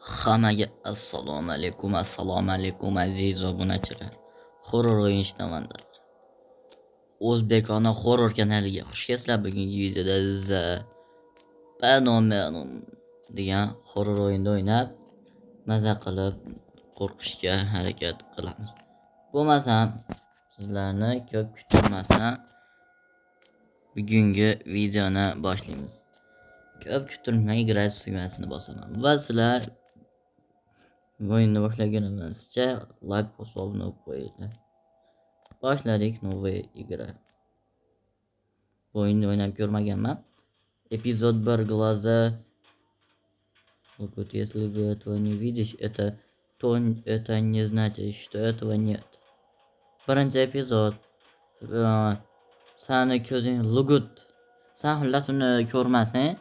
Hammaga assalomu alaykum aziz obunachilar. Horror o'yin ishtamandalar. O'zbekona horror kanaliga xush kelibsizlar. Bugungi videoda The Phenomenon degan horror o'yinda o'ynab maza qilib qo'rqishga harakat qilamiz. Bo'lmasam sizlarni ko'p kuttirmasdan bugungi videoni boshlaymiz. Ko'p kuttirmay grad tugmasini bosaman va sizlar o'yinni boshlaganimizcha like bosib obuna bo'lib qo'yinglar. Boshladik новая игра. O'yinni o'ynab ko'rmaganman. Эпизод 1 глаза. Вот если вы этого не видишь, это не значит, что этого нет. Birinchi epizod. Sani ko'zing lugut. Sen xullas uni ko'rmasang,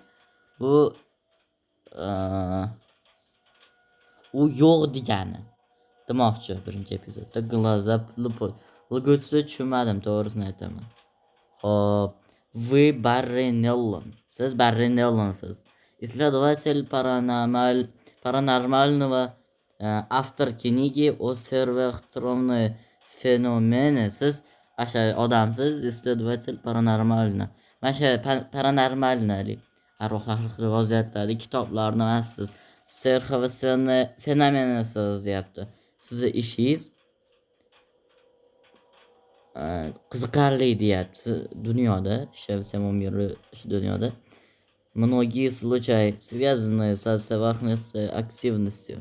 u yo'q degani demoqchi. Birinchi epizodda глаза lugutni tushunmadim, to'g'risini aytaman. Xo'p, вы Barry Nellon. Siz Barry Nellonsiz. Исследователь паранормального, автор книги о сверхъестественных феноменах. Siz o'sha odamsiz, исследователь паранормальный. Mana shu paranormalniy arvohlar vaziyatdagi kitoblarni o'qiysiz. Sverxovsvenniy fenomenasiz deyapti. Sizni ishingiz qiziqarli deyapti. Dunyoda, dunyoda многие случаи, связанные со сверхъестественной активностью.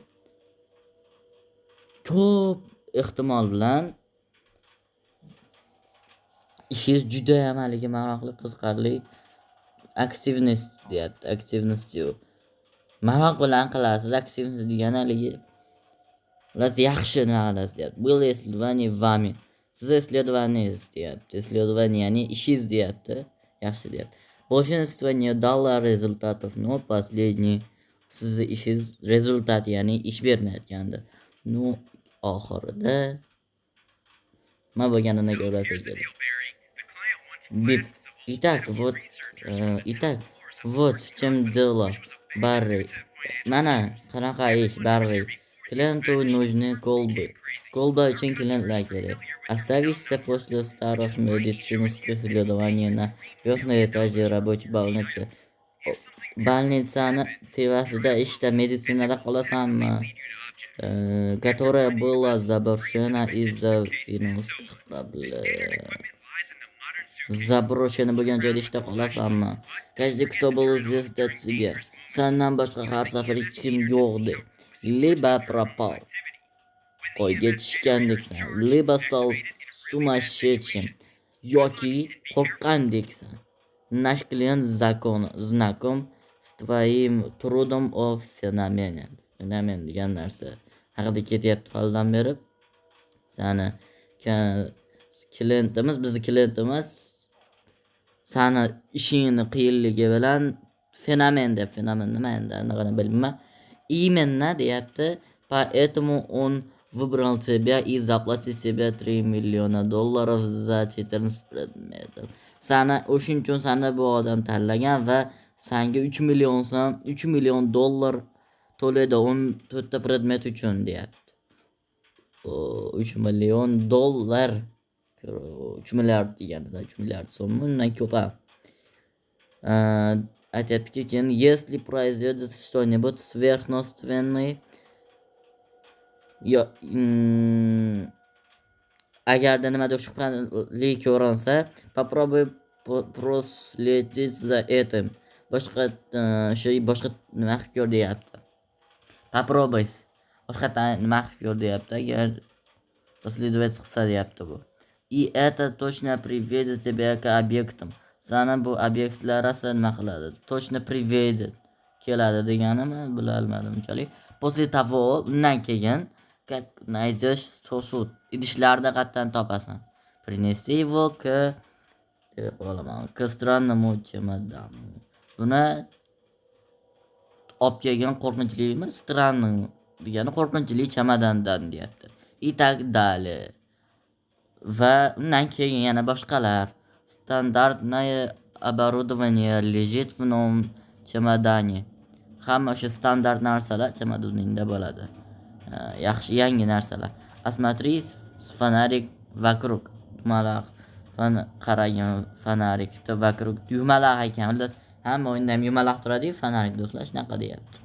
Ko'p ehtimol bilan ishingiz juda ham haligi maroqli, qiziqarli, aktivnost deyapti. Aktivnostyu. Maroq bilan qilasiz. Aktivnost degani haligi yaxshi naqlas deyapti. Было исследование вами. Siz исследованиеңiz deyapti. Исследование ya'ni ishingiz deyapti. Yaxshi deyapti. Большинство не дало результатов, но последний sizni ishingiz rezultat ya'ni ish bermayotgandi. Ну, oxirida nima bo'lganini ko'rasiz dedi. Итак, вот в чем дело, Барри. Mana qanaqa ish, Barry. Klientу нужны колбы. Колба uchun klientlar kerak. Оставишься после старых медицинских исследований на верхнем этаже рабочей больницы. Больницani tevasida ishda meditsinada qolasanmi? Которая была заброшена из-за финансовых проблем. Заброшена bo'lgan joyda ishda qolasanmi? Каждый, кто был известен тебе. Sandan boshqa har safar hech kim yo'qdi. Либо пропал. Qo'yga tushgandeksan. Либо стал сумасшедшим. Yoki qo'rqqandeksan. Наш клиент знаком с твоим трудом о феномене. Fenomen degan narsa haqida ketyapti holdan berib. Sani klientimiz, bizni klientimiz sani ishingni qiyinligi bilan fenomen nima endi anaqani bilmayman. Именно deyapti. Поэтому он выбрал тебя и заплатил тебе $3 million за 14 предметов. Sani o'shin uchun seni bu odam tanlagan va senga $3 million to'laydi 14 ta predmet uchun deyapti. $3 million. 3 milliard deganida 3 milliard so'm undan ko'p. Aytayaptiki, keyin если произойдет что-нибудь сверхъестественное, agarda nimadir shubhali ko'rinsa, попробуй проследить за этим. Boshqa nima qilib ko'r deyapti. Попробуй. Boshqa nima qilib ko'r deyapti. Agar последовать qilsa deyapti bu. И это точно приведет тебя к объектам. Sana bu obyektlar asli nima qiladi? Точно приведет keladi deganimi bilolmadim unchalik. После того, undan keyin как найдешь сосуд, idishlarda qatdan topasan. Принеси его к странному чемодану. Buni olib kelgan qo'rqinchli странный degani qo'rqinchli chamadondan deyapti. И так далее. Va undan keyin yana boshqalar. Стандартное оборудование лежит в новом чемодане. hamma o'sha standart narsalar chamadoningda bo'ladi. Yaxshi yangi narsalar. Осмотри фонарик вокруг. Dumaloq qaragin fanarik vokruг yumaloq ekan. Xullas hamma o'yinda ham yumaloq turadi-yu fanarik do'stlar, shunaqa deyapti.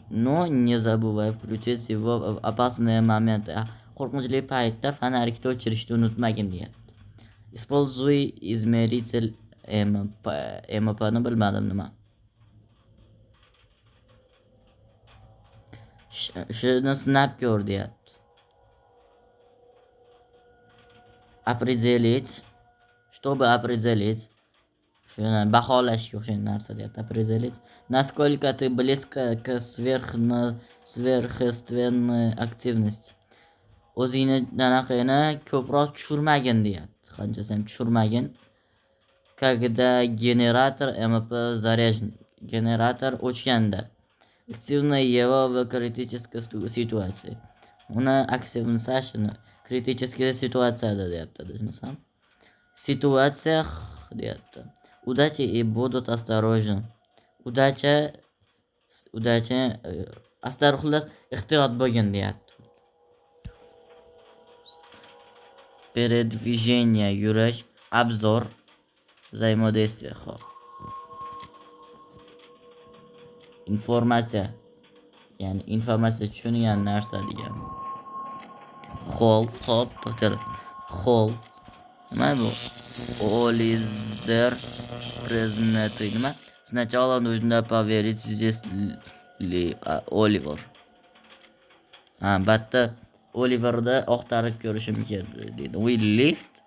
Но не забывай включить его в опасные моменты. Qo'rqinchli paytda fanarikni o'chirishni unutmagin deyapti. Используй измеритель EMP. EMP'ni bilmadim nima. Shuni sinab ko'r deyapti. Определить. Чтобы определить. Shuni baholashga o'xshagan narsa deyapti. Определить. Насколько ты близко к сверхъестественной активности. O'zingni anaqani ko'proq tushirmagin deyapti. Qanchasi ham tushirmagin. Когда генератор EMP заряжен. Generator o'chganda. Активно его в критической ситуации. Uni aktivlashini критическая ситуацияda deyapti desmasam. Situatsiya deyapti. Удачи и будут осторожны. Удача xullas ehtiyot bo'lgin deyapti. Передвижение, yurish, обзор, взаимодействие. Xo'p. Informatsiya, ya'ni informatsiya tushungan narsa degan. Xo'l, xo'p, to'xtalib. Xo'l. Nima bu? Олизер предметы. Nima? Сначала нужно проверить, здесь ли Оливер. Batta Oliverda oqtarib ko'rishim kerak deydi. We lift.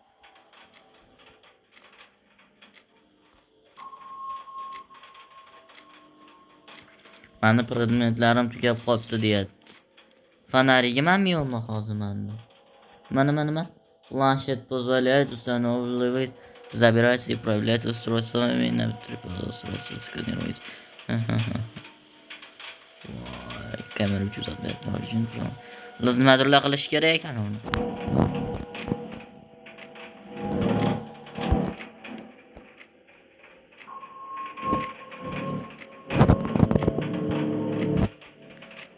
Mani predmetlarim tugab qolibdi deyapti. Fanarigim ham yo'qmi hozir menda? Nima? Планшет позволяет устанавливать, забирать и управлять устройствами на устройство сканировать. Kamera uchun uzatmayapman uchun. Biz nimadirlar qilish kerak ekan uni.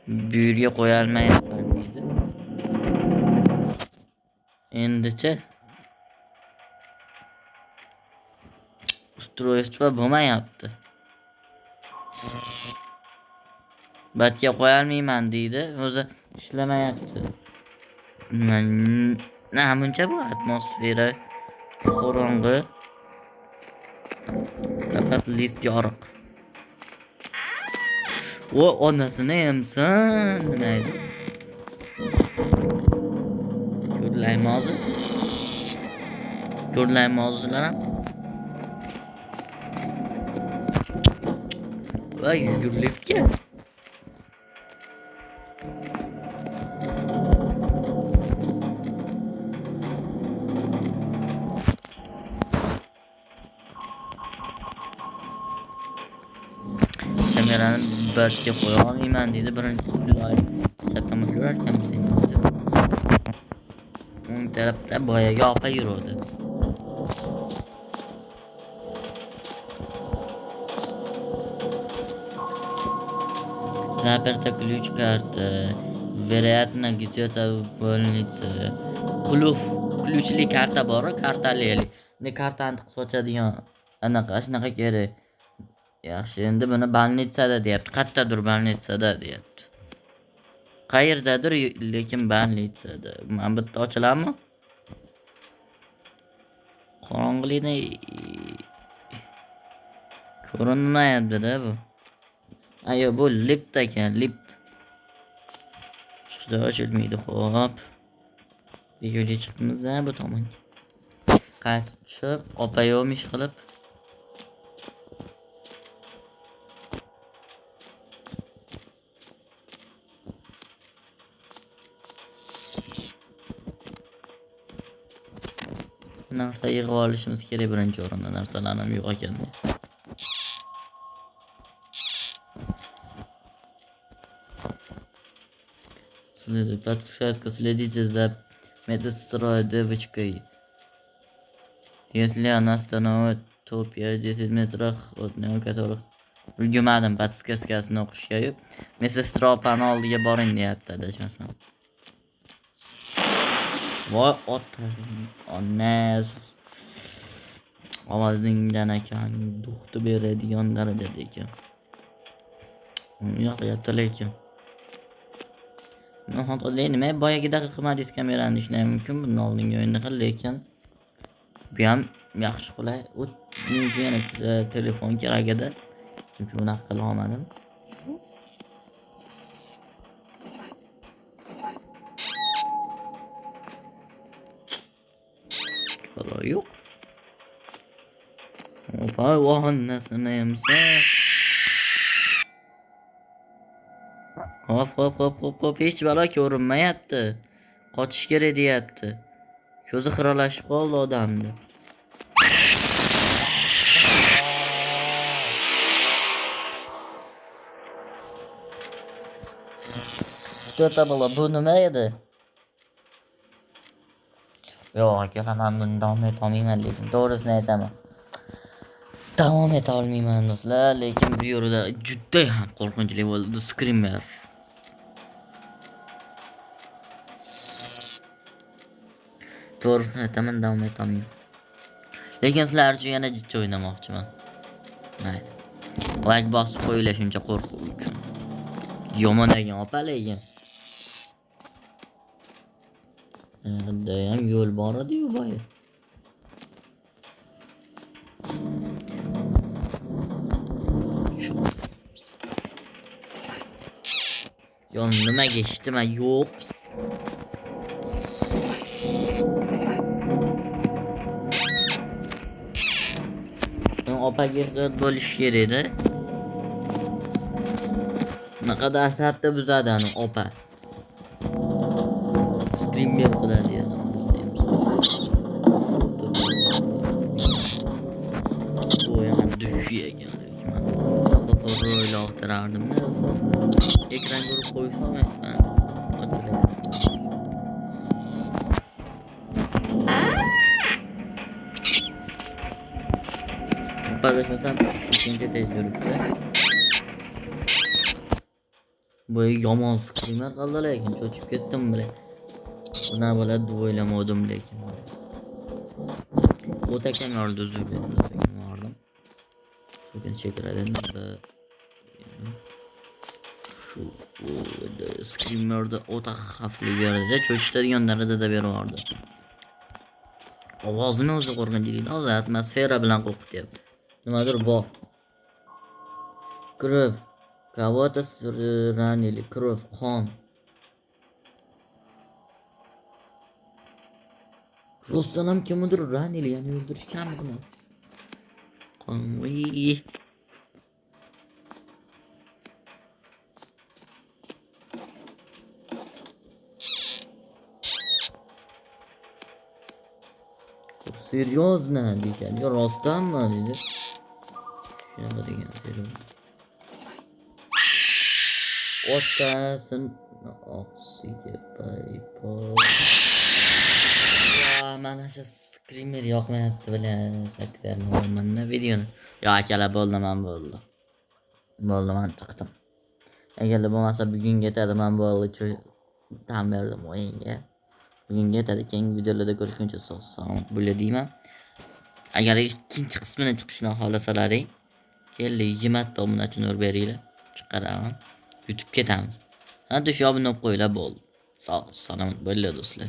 Bu yerga qo'ya olmayapman deydi. Endicha устройство bo'lmayapti. Batga qo'ya olmayman deydi. O'zi ishlamayapti. Namuncha bu atmosfera qorong'i. Faqat list yoriq. O onasini emsin nima edi? Ko'rlaymi hozirlar ham? Voy, yugur liftga. Kamerani batga qo'ya olmayman deydi. Birinchi joy chapdan yurar ekanmiz endi. O'ng tarafda boyaga opa yuradi. Заперта ключ карта. Вероятно, где-то в больнице. Ключli karta bor, kartali. Ne kartani tiqib ochadigan shunaqa kerak. Yaxshi, endi buni больницада deyapti. Qayerdadir больницада deyapti. Qayerdadir, lekin больницада. Men bitta ochilammi? Qorong'ulikni ko'rinmayapti-da bu. Ayo, bu lift ekan, lift. Juda ochilmaydi, xo'p. Yo'lga chiqamiz bu tomon. Qaytib tushib, opayo'm ish qilib. Narsa yig'ib olishimiz kerak birinchi o'rinda. Narsalar ham yo'q ekan. Подсказка: следите за медсестрой девочкой. Если она становится то 5-10 метрах от него, которых Ulgumadim podskazkasini o'qishga-yu. Mrs. Stropani oldiga boring deyapti adashmasam. Voy onas. Ovozingdan ekan duxti beradigan darajada ekan. Yo'q, lekin. Hatto'li nima boyagidaqa qilmadingiz kamerani ishlash mumkin bundan oldingi o'yinda qil lekin bu ham yaxshi qulay. U yana telefon kerak edi. Chunki unaqa qila olmadim. Qolay yo'q. Opa, vahannasini yemsa. Hop, hech balo ko'rinmayapti. Qochish kerak deyapti. Ko'zi xiralashib qoldi odamni. To'rtta bola bu nima edi? Yo'q, aka, men buni davom eta olmayman lekin to'g'risini aytaman. Davom eta olmayman do'stlar, lekin bu yerda juda ham qo'rqinchli bo'ldi Screamer. To'g'risini aytaman, davom eta olmayman. Lekin sizlar uchun yana jiddiy o'ynamoqchiman. Mayli. Like bosib qo'yinglar shuncha qo'rquv uchun. Yomon ekan opa lekin. Endi ham yo'l bor edi-yu boya. Yo nimaga eshitdim yo'q. Opaga ehtiyot bo'lish kerak edi. Naqadar asabda buzadi ani opa. Streamer qiladi ya. Bu yana düşüyor ekan. Ro'yla o'tirardim. Ekran ko'rib qo'ysam men. Paylaşmasam ikinci tez yürüttü. Bu yomon Screamer qoldi lekin cho'chib ketdim bile. Buna bo'ladi deb o'ylamadim lekin. O'ta kam oldi uzr dilerim. Bugün çekirdim de şu Screamer'da o'ta xavfli yerda cho'chitadigan darajada berardi. Ovozini o'zi qo'rqinchli, hozir atmosfera bilan qo'rqityapti. Nimadir bor. Кровь. Кого-то ранили. Кровь. Qon. Rostdan ham kimdir ranili, ya'ni o'ldirishgan buni. Qon. Серьезно degan. Yo rostdanmi dedi. Shunaqa degan seriyozno. Otasin oqsiga paypol. Ya mana shu Screamer yoqmayapti bilasizlar. Mana videoni. Yo akalar bo'ldi, bo'ldi. Bo'ldi, men chiqdim. Agar bo'lmasa bugun yetadi, men bo'ldi tan berdim o'yinga. Bugun yetadi, keyingi videolarda ko'rishguncha sog'-salomat bo'ling deyman. Agar ikkinchi qismini chiqishni xohlasalaring, kelli 20 ta obunachini urib beringlar. Chiqaraman. YouTube ketamiz. Hadi shu obuna qo'yinglar bo'ldi. Sog'-salomat bo'linglar do'stlar.